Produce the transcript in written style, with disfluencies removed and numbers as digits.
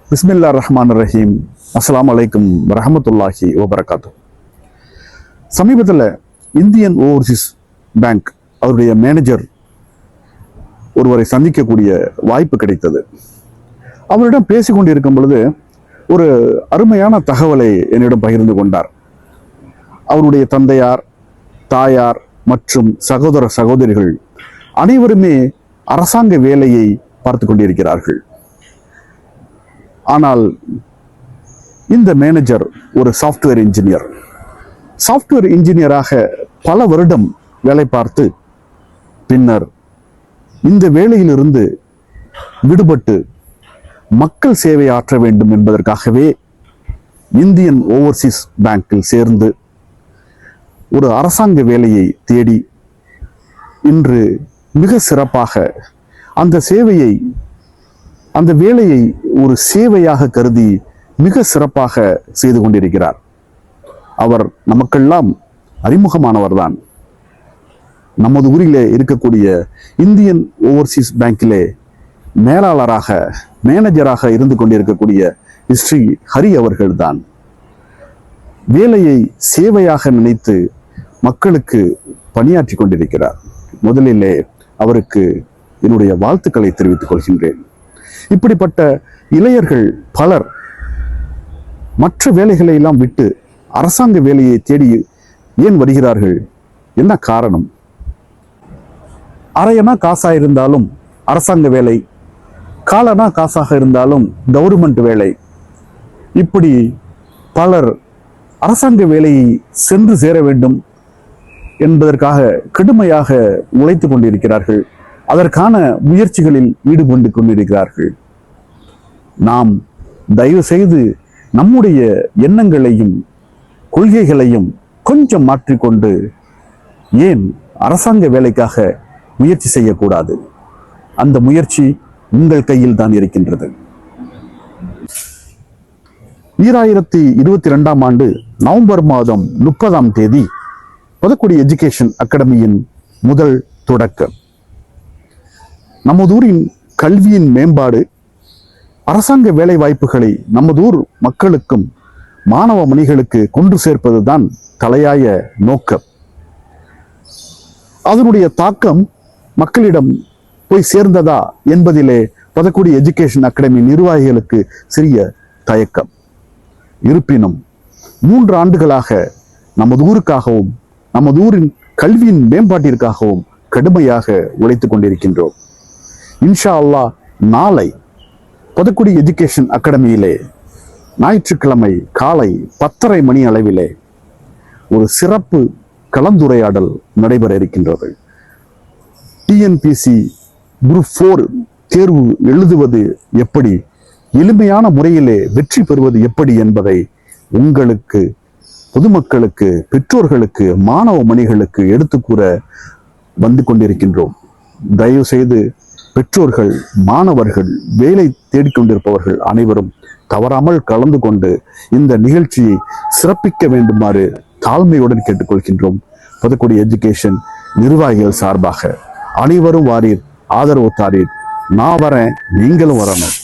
பிஸ்மில்லாஹிர் ரஹ்மானிர் ரஹீம். அஸ்ஸலாமு அலைக்கும் வரஹ்மத்துல்லாஹி வபரகாத்து. சமீபத்தில் இந்தியன் ஓவர்சீஸ் பேங்க் அவருடைய மேனேஜர் ஒருவரை சந்திக்கக்கூடிய வாய்ப்பு கிடைத்தது. அவரிடம் பேசிக்கொண்டிருக்கும் பொழுது ஒரு அருமையான தகவலை என்னிடம் பகிர்ந்து கொண்டார். அவருடைய தந்தையார், தாயார் மற்றும் சகோதர சகோதரிகள் அனைவருமே அரசாங்க வேலையை பார்த்து கொண்டிருக்கிறார்கள். ஆனால் இந்த மேனேஜர் ஒரு சாஃப்ட்வேர் இன்ஜினியராக பல வருடம் வேலை பார்த்து பின்னர் இந்த வேலையிலிருந்து விடுபட்டு மக்கள் சேவை ஆற்ற வேண்டும் என்பதற்காகவே இந்தியன் ஓவர்சீஸ் பேங்கில் சேர்ந்து ஒரு அரசாங்க வேலையை தேடி இன்று மிக சிறப்பாக அந்த வேலையை ஒரு சேவையாக கருதி மிக சிறப்பாக செய்து கொண்டிருக்கிறார். அவர் நமக்கெல்லாம் அறிமுகமானவர்தான். நமது ஊரிலே இருக்கக்கூடிய இந்தியன் ஓவர்சீஸ் பேங்கிலே மேனேஜராக இருந்து கொண்டிருக்கக்கூடிய ஸ்ரீ ஹரி அவர்கள்தான். வேலையை சேவையாக நினைத்து மக்களுக்கு பணியாற்றி கொண்டிருக்கிறார். முதலிலே அவருக்கு என்னுடைய வாழ்த்துக்களை தெரிவித்துக் கொள்கின்றேன். இப்படிப்பட்ட இளைஞர்கள் பலர் மற்ற வேலைகளை எல்லாம் விட்டு அரசாங்க வேலையை தேடி ஏன் வருகிறார்கள்? என்ன காரணம்? அரையனா காசா இருந்தாலும் அரசாங்க வேலை, காலனா காசாக இருந்தாலும் கவர்மெண்ட் வேலை, இப்படி பலர் அரசாங்க வேலையை சென்று சேர வேண்டும் என்பதற்காக கடுமையாக உழைத்து கொண்டிருக்கிறார்கள். அதற்கான முயற்சிகளில் ஈடுபட்டு கொண்டிருக்கிறார்கள். நாம் தயவு செய்து நம்முடைய எண்ணங்களையும் கொள்கைகளையும் கொஞ்சம் மாற்றிக்கொண்டு ஏன் அரசாங்க வேலைக்காக முயற்சி செய்யக்கூடாது? அந்த முயற்சி உங்கள் கையில் தான் இருக்கின்றது. 2022ஆம் ஆண்டு நவம்பர் மாதம் 30ஆம் தேதி புதுக்குடி எஜுகேஷன் அகாடமியின் முதல் தொடக்கம். நமதூரின் கல்வியின் மேம்பாடு, அரசாங்க வேலை வாய்ப்புகளை நமதூர் மக்களுக்கும் மாணவ மணிகளுக்கு கொண்டு சேர்ப்பதுதான் தலையாய நோக்கம். அதனுடைய தாக்கம் மக்களிடம் போய் சேர்ந்ததா என்பதிலே புதுக்குடி எஜுகேஷன் அகாடமி நிர்வாகிகளுக்கு சிறிய தயக்கம். இருப்பினும் 3 ஆண்டுகளாக நமது ஊருக்காகவும் நமது ஊரின் கல்வியின் மேம்பாட்டிற்காகவும் கடுமையாக உழைத்துக் கொண்டிருக்கின்றோம். இன்ஷா அல்லாஹ் நாளை புதுக்குடி எஜுகேஷன் அகாடமியிலே ஞாயிற்றுக்கிழமை காலை 10:30 மணி அளவிலே ஒரு சிறப்பு கலந்துரையாடல் நடைபெற இருக்கின்றது. டிஎன்பிசி குரூப் 4 தேர்வு எழுதுவது எப்படி, எளிமையான முறையிலே வெற்றி பெறுவது எப்படி என்பதை உங்களுக்கு, பொதுமக்களுக்கு, பெற்றோர்களுக்கு, மாணவ மணிகளுக்கு எடுத்துக்கூற வந்து கொண்டிருக்கின்றோம். தயவு செய்து பெற்றோர்கள், மாணவர்கள், வேலை தேடிக்கொண்டிருப்பவர்கள் அனைவரும் தவறாமல் கலந்து கொண்டு இந்த நிகழ்ச்சியை சிறப்பிக்க வேண்டுமாறு தாழ்மையுடன் கேட்டுக்கொள்கின்றோம். புதுக்குடி எஜுகேஷன் நிர்வாகிகள் சார்பாக அனைவரும் வாரீர், ஆதரவு தாரீர். நான் வரேன், நீங்களும் வரணும்.